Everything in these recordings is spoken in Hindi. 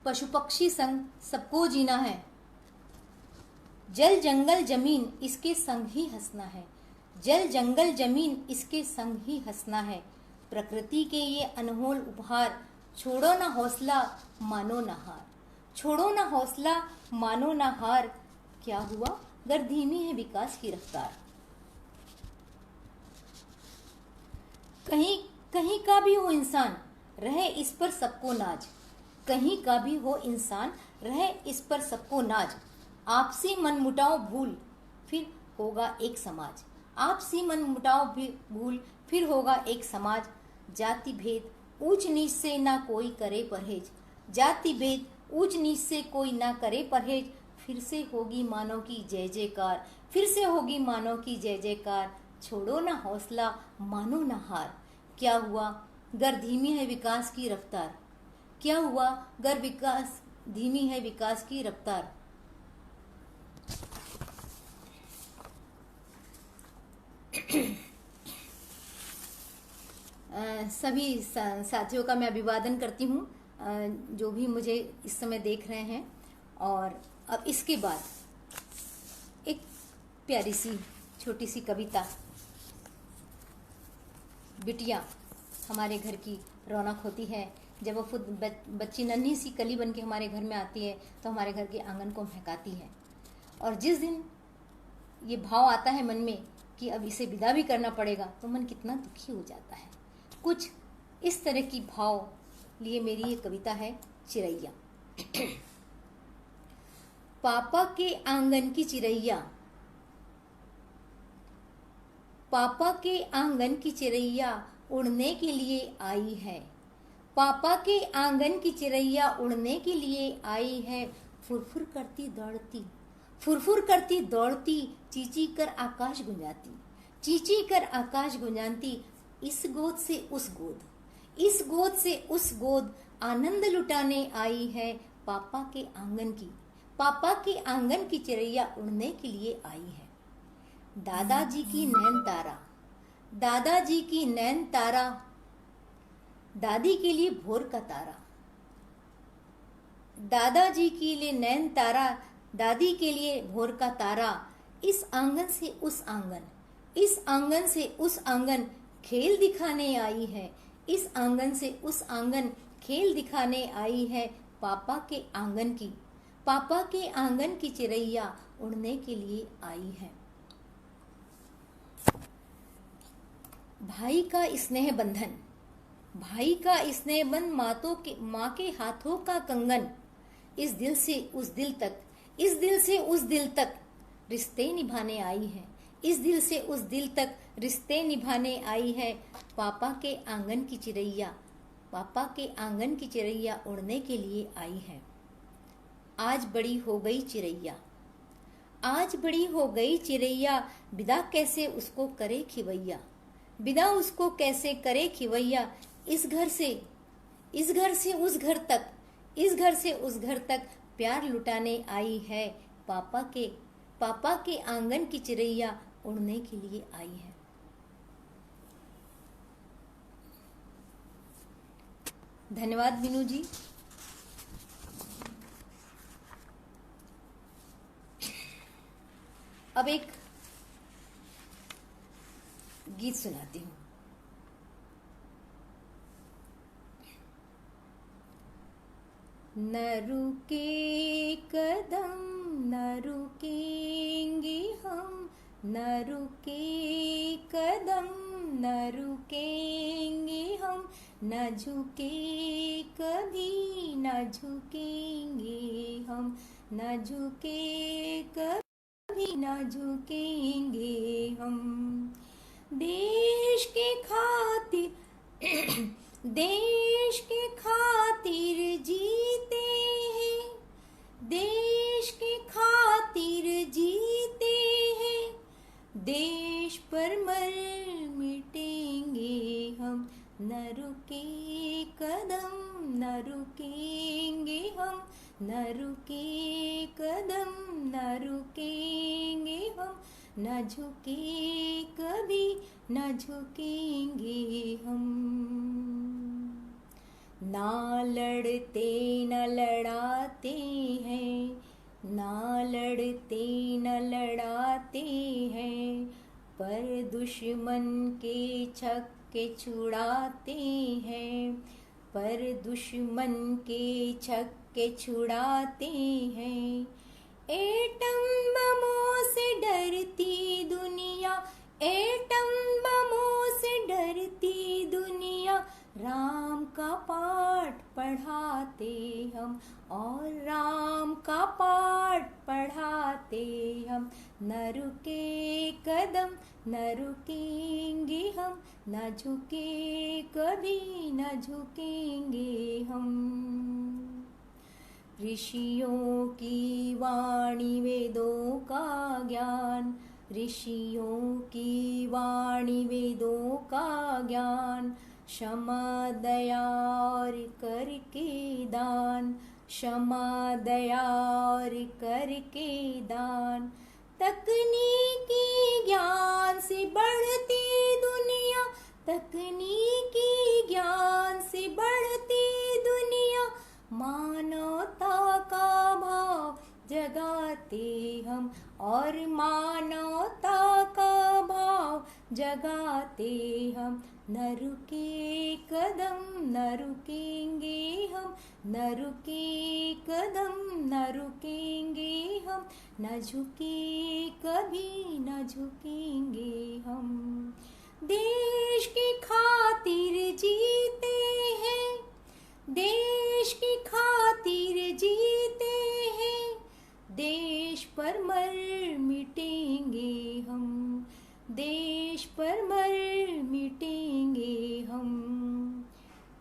पशु पक्षी संग सबको जीना है। जल जंगल जमीन इसके संग ही हंसना है। जल जंगल जमीन इसके संग ही हंसना है। प्रकृति के ये अनमोल उपहार, छोड़ो ना हौसला मानो ना हार। छोड़ो ना हौसला मानो ना हार। क्या हुआ अगर धीमी है विकास की रफ्तार। कहीं कहीं का भी हो इंसान, रहे इस पर सबको नाज। कहीं का भी हो इंसान, रहे इस पर सबको नाज। आपसी मनमुटाव भूल, फिर होगा एक समाज। आपसी मनमुटाव भी भूल, फिर होगा एक समाज। जाति भेद ऊंच नीच से ना कोई करे परहेज। जाति भेद ऊंच नीच से कोई ना करे परहेज। फिर से होगी मानव की जय जयकार। फिर से होगी मानव की जय जयकार। छोड़ो ना हौसला मानो ना हार। क्या हुआ अगर धीमी है विकास की रफ्तार। क्या हुआ अगर विकास धीमी है विकास की रफ्तार। सभी साथियों का मैं अभिवादन करती हूँ, जो भी मुझे इस समय देख रहे हैं। और अब इसके बाद एक प्यारी सी छोटी सी कविता। बिटिया हमारे घर की रौनक होती है। जब वो खुद बच्ची नन्ही सी कली बन के हमारे घर में आती है तो हमारे घर के आंगन को महकाती है। और जिस दिन ये भाव आता है मन में कि अब इसे विदा भी करना पड़ेगा तो मन कितना दुखी हो जाता है। कुछ इस तरह की भाव लिए मेरी ये कविता है, चिरैया। पापा के आंगन की चिरैया, पापा के आंगन की चिरैया उड़ने के लिए आई है। पापा के आंगन की चिरैया उड़ने के लिए आई है। फुरफुर करती दौड़ती, फुरफुर करती दौड़ती, चींची कर आकाश गुंजाती, चींची कर आकाश गुंजाती। इस गोद से उस गोद, इस गोद से उस गोद, आनंद लुटाने आई है। पापा के आंगन की, पापा के आंगन की चिरैया उड़ने के लिए आई है। दादाजी की नैन तारा, दादाजी की नैन तारा, दादी के लिए भोर का तारा। दादाजी के लिए नैन तारा, दादी के लिए भोर का तारा। इस आंगन से उस आंगन, इस आंगन से उस आंगन, खेल दिखाने आई है। इस आंगन से उस आंगन, खेल दिखाने आई है। पापा के आंगन की, पापा के आंगन की चिरैया उड़ने के लिए आई है। भाई का स्नेह बंधन, भाई का स्नेह बंधन, माँ के हाथों का कंगन। इस दिल से उस दिल तक, इस दिल से उस दिल तक रिश्ते निभाने आई है। इस दिल से उस दिल तक रिश्ते निभाने आई है। पापा के आंगन की चिरैया, पापा के आंगन की चिरैया उड़ने के लिए आई है। आज बड़ी हो गई चिरैया, आज बड़ी हो गई चिरैया, विदा कैसे उसको करे खिवैया, विदा उसको कैसे करे खिवैया। इस घर से, इस घर से उस घर तक, इस घर से उस घर तक प्यार लुटाने आई है। पापा के आंगन की चिरैया उड़ने के लिए आई है। धन्यवाद मीनू जी। अब एक गीत सुनाती हूँ। न रुके कदम, न रुकेंगे हम, न रुके कदम, न रुकेंगे हम, न झुके कभी, न झुकेंगे हम, न झुके कभी, न झुकेंगे हम। देश के खातिर देश के खातिर जीते हैं, देश के खातिर जीते हैं, देश पर मर मिटेंगे हम। न रुके कदम, न रुकेंगे हम, न रुके कदम, न रुकेंगे हम, न झुके कभी, न झुकेंगे हम। ना लड़ते न लड़ाते हैं, ना लड़ते न लड़ाते हैं, पर दुश्मन के छक्के छुड़ाते हैं, पर दुश्मन के छक्के छुड़ाते हैं। एटम बमों से डरती दुनिया, एटम बमों से डरती दुनिया, राम का पाठ पढ़ाते हम और राम का पाठ पढ़ाते हम। न रुके कदम, न रुकेंगे हम, न झुके कभी, न झुकेंगे हम। ऋषियों की वाणी वेदों का ज्ञान, ऋषियों की वाणी वेदों का ज्ञान, क्षमा दया और करके दान, क्षमा दया और करके दान। तकनीकी ज्ञान से बढ़ती दुनिया, तकनीकी ज्ञान से बढ़ती दुनिया, मानवता का भाव जगाते हम और मानवता का भाव जगाते हम। न रुके कदम, न रुकेंगे हम, न रुके कदम, न रुकेंगे हम, न झुके कभी, न झुकेंगे हम। देश की खातिर जीते हैं, देश की खातिर जीते हैं, देश पर मर मिटेंगे हम, देश पर मर मिटेंगे हम।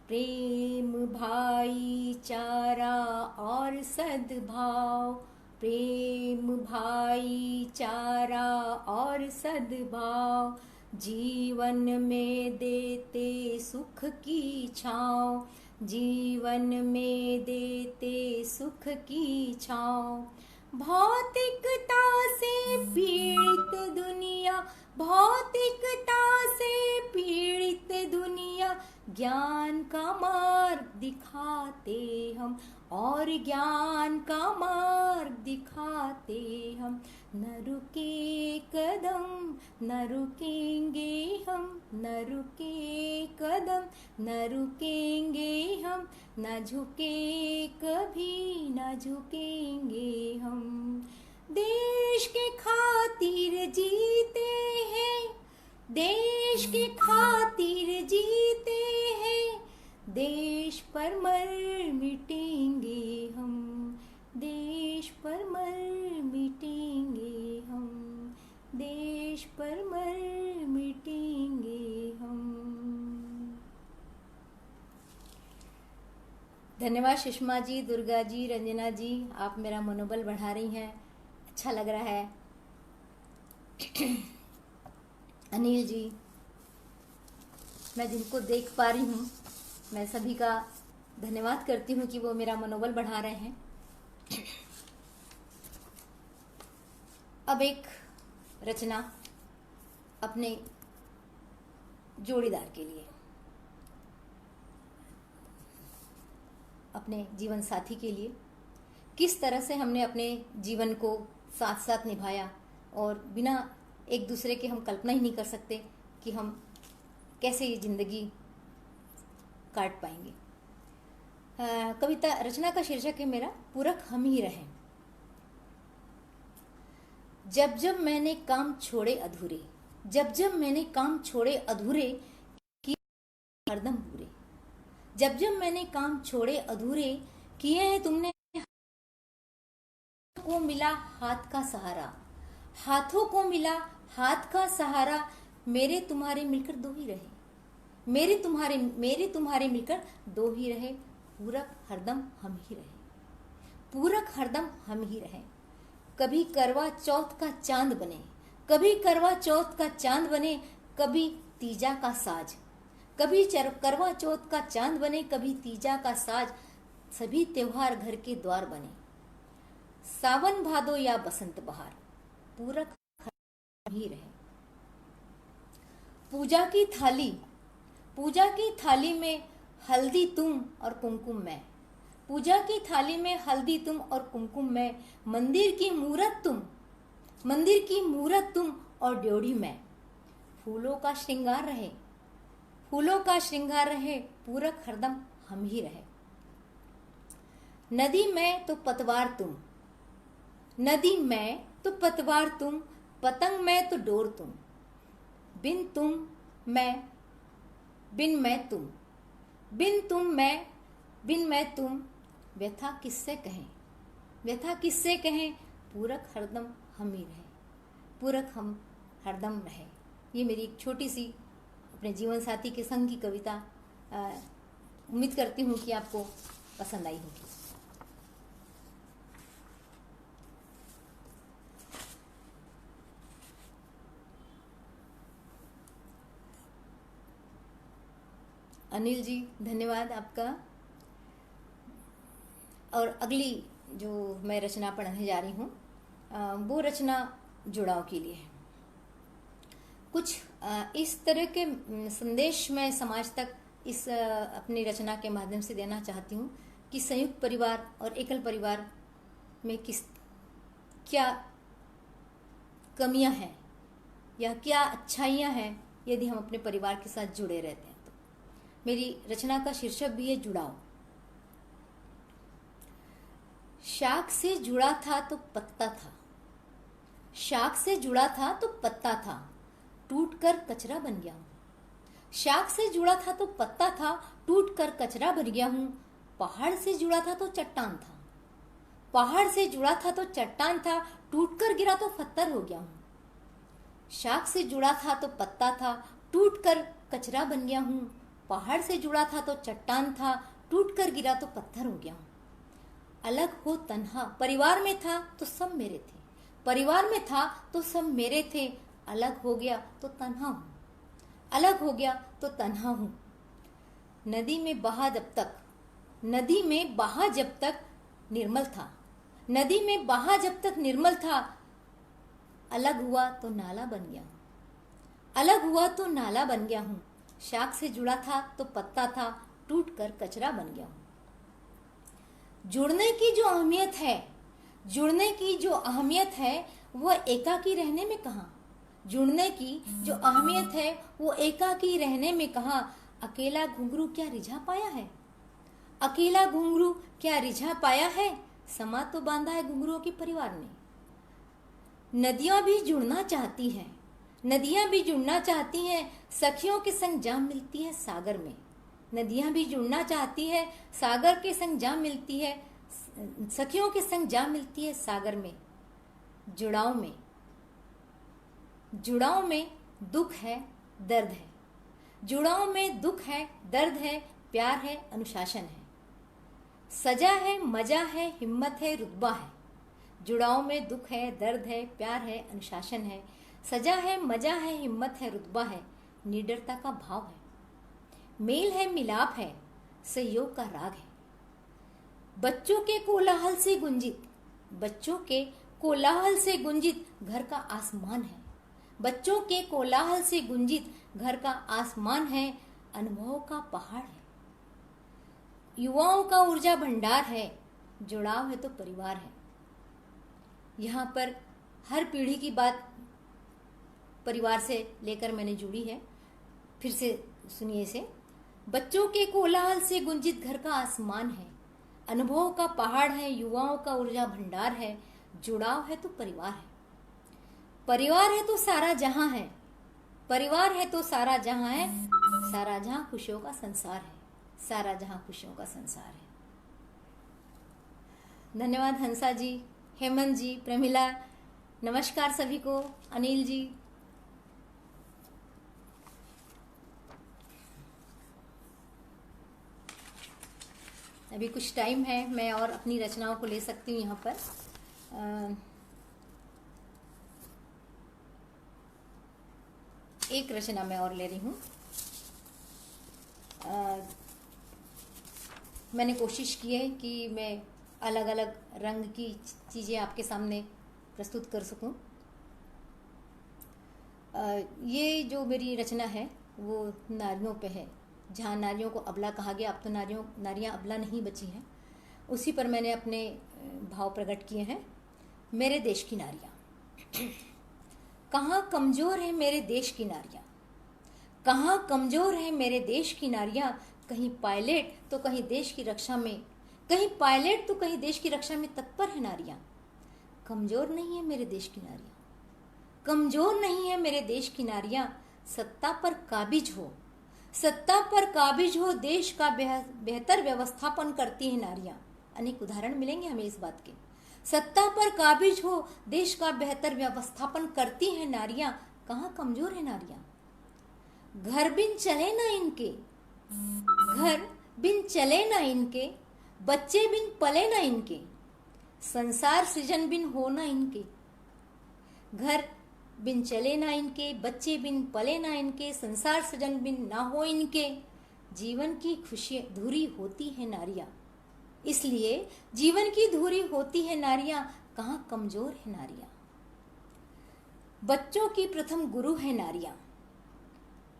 प्रेम भाईचारा और सद्भाव, प्रेम भाईचारा और सद्भाव, जीवन में देते सुख की छाँव, जीवन में देते सुख की छाँव। भौतिकता से पीड़ित दुनिया, भौतिकता से पीड़ित दुनिया, ज्ञान का मार्ग दिखाते हम और ज्ञान का मार्ग दिखाते हम। न रुके कदम, न रुकेंगे हम, न रुके कदम, न रुकेंगे हम, न झुके कभी, न झुकेंगे हम। देश के खातिर जीते हैं, देश के खातिर जीते हैं, देश पर मर मिटेंगे हम, देश पर मर मिटेंगे हम, देश पर मर मिटेंगे हम। धन्यवाद सुषमा जी, दुर्गा जी, रंजना जी, आप मेरा मनोबल बढ़ा रही हैं, अच्छा लग रहा है। अनिल जी, मैं जिनको देख पा रही हूँ, मैं सभी का धन्यवाद करती हूँ कि वो मेरा मनोबल बढ़ा रहे हैं। अब एक रचना अपने जोड़ीदार के लिए, अपने जीवन साथी के लिए, किस तरह से हमने अपने जीवन को साथ साथ निभाया और बिना एक दूसरे के हम कल्पना ही नहीं कर सकते कि हम कैसे ये जिंदगी काट पाएंगे। कविता रचना का शीर्षक है मेरा पूरक हम ही रहें। जब जब मैंने काम छोड़े अधूरे, जब जब मैंने काम छोड़े अधूरे, किए हरदम पूरे। जब जब मैंने काम छोड़े अधूरे, किए हैं तुमने, को मिला हाथ का सहारा, हाथों को मिला हाथ का सहारा, मेरे तुम्हारे मिलकर दो ही रहे, मेरे तुम्हारे मिलकर दो ही रहे, पूरक हरदम हम ही रहे, पूरक हरदम हम ही रहे। कभी करवा चौथ का चांद बने, कभी करवा चौथ का चांद बने, कभी तीजा का साज, कभी करवा चौथ का चांद बने, कभी तीजा का साज, सभी त्योहार घर के द्वार बने। सावन भादो या बसंत बहार, पूरक हम ही रहे। पूजा की थाली में हल्दी तुम और कुमकुम मैं, पूजा की थाली में हल्दी तुम और कुमकुम मैं, मंदिर की मूरत तुम और ड्योढ़ी मैं। फूलों का श्रृंगार रहे, पूरक हरदम हम ही रहे। नदी में तो पतवार तुम, पतंग में तो डोर तुम, बिन मैं तुम, व्यथा किससे कहें, पूरक हरदम हम ही रहे, पूरक हम हरदम रहे। ये मेरी एक छोटी सी अपने जीवन साथी के संग की कविता, उम्मीद करती हूँ कि आपको पसंद आई होगी। अनिल जी, धन्यवाद आपका। और अगली जो मैं रचना पढ़ने जा रही हूँ वो रचना जुड़ाव के लिए है। कुछ इस तरह के संदेश मैं समाज तक इस अपनी रचना के माध्यम से देना चाहती हूँ कि संयुक्त परिवार और एकल परिवार में क्या कमियां हैं या क्या अच्छाइयां हैं यदि हम अपने परिवार के साथ जुड़े रहते हैं। तो मेरी रचना का शीर्षक भी है जुड़ाव। शाख से जुड़ा था तो पत्ता था, टूटकर कचरा बन गया हूँ। शाख से जुड़ा था तो पत्ता था, टूटकर कचरा बन गया हूँ। पहाड़ से जुड़ा था तो चट्टान था, टूटकर गिरा तो पत्थर हो गया हूँ। शाख से जुड़ा था तो पत्ता था, टूटकर कचरा बन गया हूँ। पहाड़ से जुड़ा था तो चट्टान था, टूटकर गिरा तो पत्थर हो गया हूँ। अलग हो तन्हा, परिवार में था तो सब मेरे थे, अलग हो गया तो तन्हा हूँ। नदी में बहा जब तक निर्मल था, अलग हुआ तो नाला बन गया हूँ। शाख से जुड़ा था तो पत्ता था, टूटकर कचरा बन गया हूँ। जुड़ने की जो अहमियत है वह एकाकी रहने में कहाँ। अकेला घुंघरू क्या रिझा पाया है, समा तो बांधा है घुंघरुओं के परिवार ने। नदियां भी जुड़ना चाहती हैं, सखियों के संग जा मिलती है सागर में। नदियां भी जुड़ना चाहती है, सागर के संग जा मिलती है, सखियों के संग जा मिलती है सागर में। जुड़ाव में दुख है, दर्द है, प्यार है, अनुशासन है। सजा है, मजा है, हिम्मत है, रुतबा है। जुड़ाव में दुख है, दर्द है, प्यार है, अनुशासन है। सजा है, मजा है, हिम्मत है, रुतबा है, निडरता का भाव है। मेल है, मिलाप है, सहयोग का राग है। बच्चों के कोलाहल से गुंजित घर का आसमान है। अनुभव का पहाड़ है, युवाओं का ऊर्जा भंडार है। जुड़ाव है तो परिवार है। यहाँ पर हर पीढ़ी की बात परिवार से लेकर मैंने जुड़ी है। फिर से सुनिए इसे। बच्चों के कोलाहल से गुंजित घर का आसमान है, अनुभव का पहाड़ है, युवाओं का ऊर्जा भंडार है। जुड़ाव है तो परिवार है। परिवार है तो सारा जहां है, सारा जहां खुशियों का संसार है। धन्यवाद हंसा जी, हेमंत जी, प्रमिला, नमस्कार सभी को, अनिल जी। अभी कुछ टाइम है, मैं और अपनी रचनाओं को ले सकती हूँ यहाँ पर। एक रचना मैं और ले रही हूँ। मैंने कोशिश की है कि मैं अलग अलग रंग की चीज़ें आपके सामने प्रस्तुत कर सकूं। ये जो मेरी रचना है वो नारियों पे है, जहाँ नारियों को अबला कहा गया, अब तो नारियाँ अबला नहीं बची हैं, उसी पर मैंने अपने भाव प्रकट किए हैं। मेरे देश की नारियाँ, कहाँ कमज़ोर है मेरे देश की नारियाँ, कहाँ कमज़ोर है मेरे देश की नारियाँ, कहीं पायलट तो कहीं देश की रक्षा में, कहीं पायलट तो कहीं देश की रक्षा में तत्पर है नारियाँ। कमज़ोर नहीं है मेरे देश की नारियाँ, कमज़ोर नहीं है मेरे देश की नारियाँ, सत्ता पर काबिज हो, सत्ता पर काबिज हो, देश का बेहतर व्यवस्थापन करती है नारियाँ। अनेक उदाहरण मिलेंगे हमें इस बात के। सत्ता पर काबिज हो, देश का बेहतर व्यवस्थापन करती है नारियाँ, कहाँ कमज़ोर है नारियाँ। घर बिन चले ना इनके, घर बिन चले ना इनके, बच्चे बिन पले ना इनके, संसार सृजन बिन हो ना इनके। घर बिन चले ना इनके, बच्चे बिन पले ना इनके, संसार सृजन बिन ना हो इनके, जीवन की खुशी धूरी होती है नारियाँ। इसलिए जीवन की धूरी होती है नारियाँ, कहाँ कमज़ोर है नारियाँ। बच्चों की प्रथम गुरु है नारियाँ,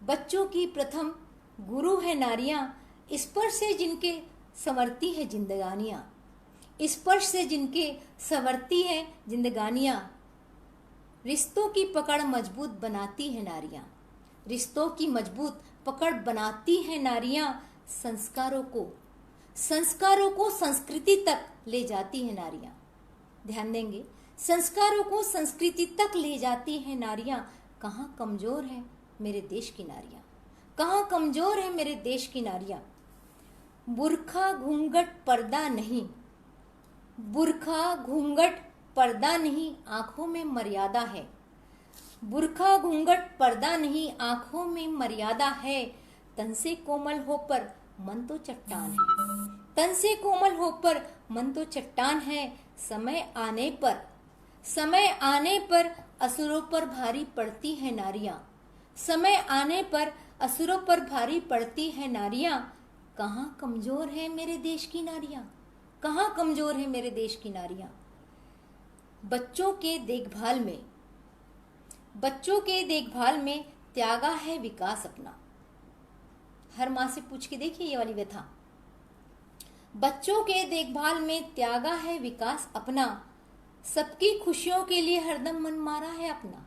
बच्चों की प्रथम गुरु है नारियाँ, स्पर्श से जिनके संवरती है जिंदगानियाँ, स्पर्श से जिनके संवरती है जिंदगानियाँ। रिश्तों की पकड़ मजबूत बनाती है नारियाँ, रिश्तों की मजबूत पकड़ बनाती है नारियाँ। संस्कारों को संस्कृति तक ले जाती है नारियाँ। ध्यान देंगे, संस्कारों को संस्कृति तक ले जाती है नारियाँ। कहाँ कमज़ोर है मेरे देश की नारियाँ, कहाँ कमज़ोर है मेरे देश की नारियाँ। बुर्खा घूंघट पर्दा नहीं, बुर्खा घूंघट पर्दा नहीं, आंखों में मर्यादा है। बुर्खा घूंघट पर्दा नहीं, आंखों में मर्यादा है। तन से कोमल हो पर मन तो चट्टान है, तन से कोमल हो पर मन तो चट्टान है। समय आने पर असुरों पर भारी पड़ती है नारियाँ, समय आने पर असुरों पर भारी पड़ती है नारियाँ। कहाँ कमज़ोर है मेरे देश की नारियाँ, कहाँ कमज़ोर है मेरे देश की नारियाँ। बच्चों के देखभाल में त्यागा है विकास अपना। हर माँ से पूछ के देखिए ये वाली व्यथा। बच्चों के देखभाल में त्यागा है विकास अपना, सबकी खुशियों के लिए हरदम मन मारा है अपना।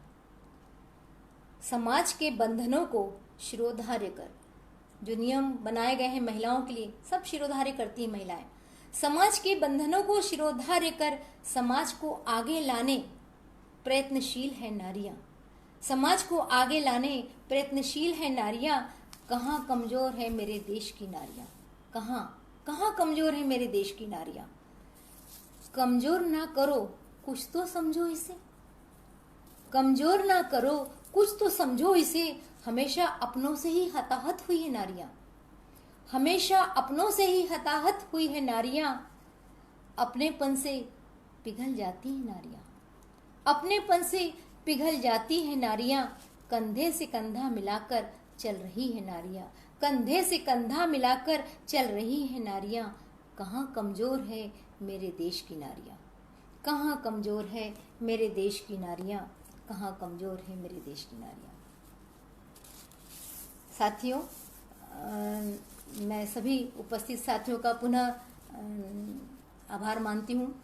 समाज के बंधनों को शिरोधार्य कर, जो नियम बनाए गए हैं महिलाओं के लिए सब शिरोधार्य करती हैं महिलाएं। समाज के बंधनों को शिरोधार्य कर समाज को आगे लाने प्रयत्नशील है नारियां, समाज को आगे लाने प्रयत्नशील है नारियां। कहाँ कमज़ोर है मेरे देश की नारियां, कहाँ कमज़ोर है मेरे देश की नारियां। कमज़ोर ना करो कुछ तो समझो इसे, कमज़ोर ना करो कुछ तो समझो इसे। हमेशा अपनों से ही हताहत हुई है नारियां, हमेशा अपनों से ही हताहत हुई है नारियां। अपनेपन से पिघल जाती है नारियां, अपनेपन से पिघल जाती है नारियां। कंधे से कंधा मिलाकर चल रही है नारियां, कंधे से कंधा मिलाकर चल रही है नारियां। कहाँ कमज़ोर है मेरे देश की नारियां, कहाँ कमज़ोर है मेरे देश की नारियां, कहाँ कमज़ोर है मेरे देश की नारियां। साथियों, मैं सभी उपस्थित साथियों का पुनः आभार मानती हूँ।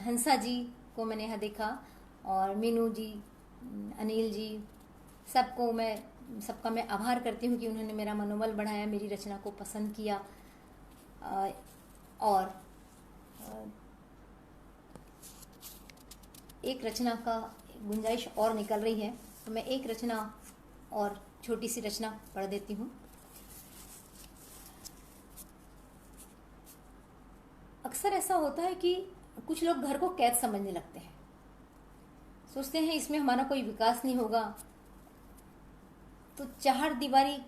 हंसा जी को मैंने यहाँ देखा और मीनू जी, अनिल जी, सबका मैं आभार करती हूँ कि उन्होंने मेरा मनोबल बढ़ाया, मेरी रचना को पसंद किया। और एक रचना का गुंजाइश और निकल रही है, तो मैं एक रचना और छोटी सी रचना पढ़ देती हूँ। अक्सर ऐसा होता है कि कुछ लोग घर को कैद समझने लगते हैं, सोचते हैं इसमें हमारा कोई विकास नहीं होगा। तो चार दीवारी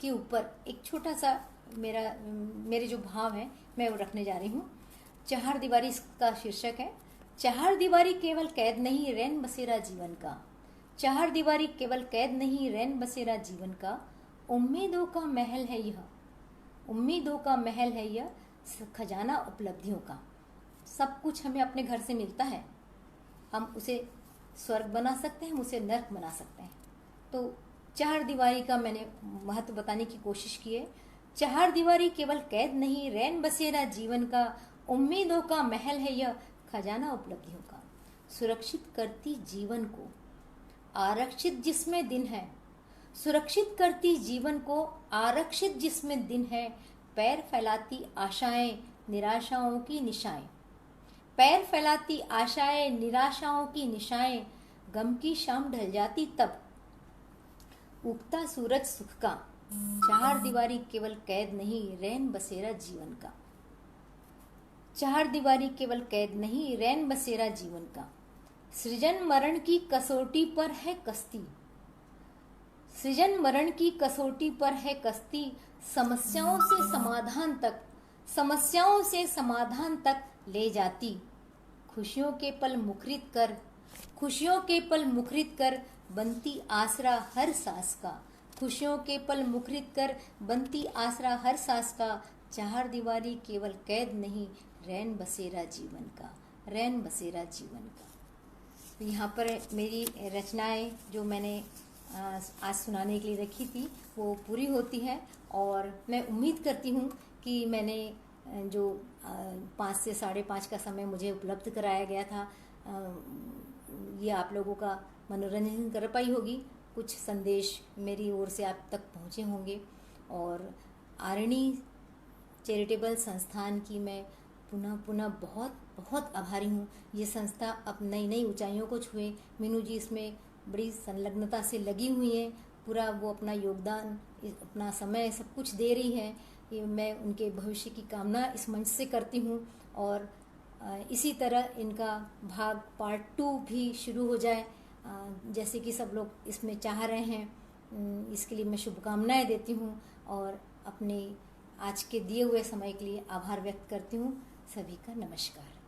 के ऊपर एक छोटा सा मेरे जो भाव है मैं वो रखने जा रही हूँ। चार दीवारी इसका शीर्षक है। चार दीवारी केवल कैद नहीं रैन बसेरा जीवन का, चार दीवारी केवल कैद नहीं रैन बसेरा जीवन का। उम्मीदों का महल है यह, उम्मीदों का महल है यह, खजाना उपलब्धियों का। सब कुछ हमें अपने घर से मिलता है, हम उसे स्वर्ग बना सकते हैं, हम उसे नर्क बना सकते हैं। तो चार दीवारी का मैंने महत्व बताने की कोशिश की है। चार दीवारी केवल कैद नहीं, रैन बसेरा जीवन का, उम्मीदों का महल है यह, खजाना उपलब्धियों का। सुरक्षित करती जीवन को, आरक्षित जिसमें दिन है, सुरक्षित करती जीवन को, आरक्षित जिसमें दिन है। पैर फैलाती आशाएं, निराशाओं की निशाएं, पैर फैलाती आशाएं, निराशाओं की निशाएं। गम की शाम ढल जाती तब, उगता सूरज सुख का। चार दीवारी केवल कैद नहीं, रैन बसेरा जीवन का। चार दीवारी केवल कैद नहीं, रैन बसेरा जीवन का। सृजन मरण की कसौटी पर है कश्ती, सृजन मरण की कसौटी पर है कश्ती। समस्याओं से समाधान तक, समस्याओं से समाधान तक ले जाती। खुशियों के पल मुखरित कर, खुशियों के पल मुखरित कर, बनती आसरा हर सांस का। खुशियों के पल मुखरित कर, बनती आसरा हर सांस का। चार दीवारी केवल कैद नहीं, रैन बसेरा जीवन का, रैन बसेरा जीवन का। तो यहाँ पर मेरी रचनाएं जो मैंने आज सुनाने के लिए रखी थी वो पूरी होती है, और मैं उम्मीद करती हूँ कि मैंने जो 5 से 5:30 का समय मुझे उपलब्ध कराया गया था, ये आप लोगों का मनोरंजन कर पाई होगी। कुछ संदेश मेरी ओर से आप तक पहुँचे होंगे, और आरणी चैरिटेबल संस्थान की मैं पुनः पुनः बहुत बहुत आभारी हूँ। ये संस्था अब नई नई ऊंचाइयों को छुए। मीनू जी इसमें बड़ी संलग्नता से लगी हुई हैं, पूरा वो अपना योगदान, अपना समय सब कुछ दे रही है। ये मैं उनके भविष्य की कामना इस मंच से करती हूँ, और इसी तरह इनका भाग पार्ट 2 भी शुरू हो जाए, जैसे कि सब लोग इसमें चाह रहे हैं। इसके लिए मैं शुभकामनाएं देती हूँ, और अपने आज के दिए हुए समय के लिए आभार व्यक्त करती हूँ। सभी का नमस्कार।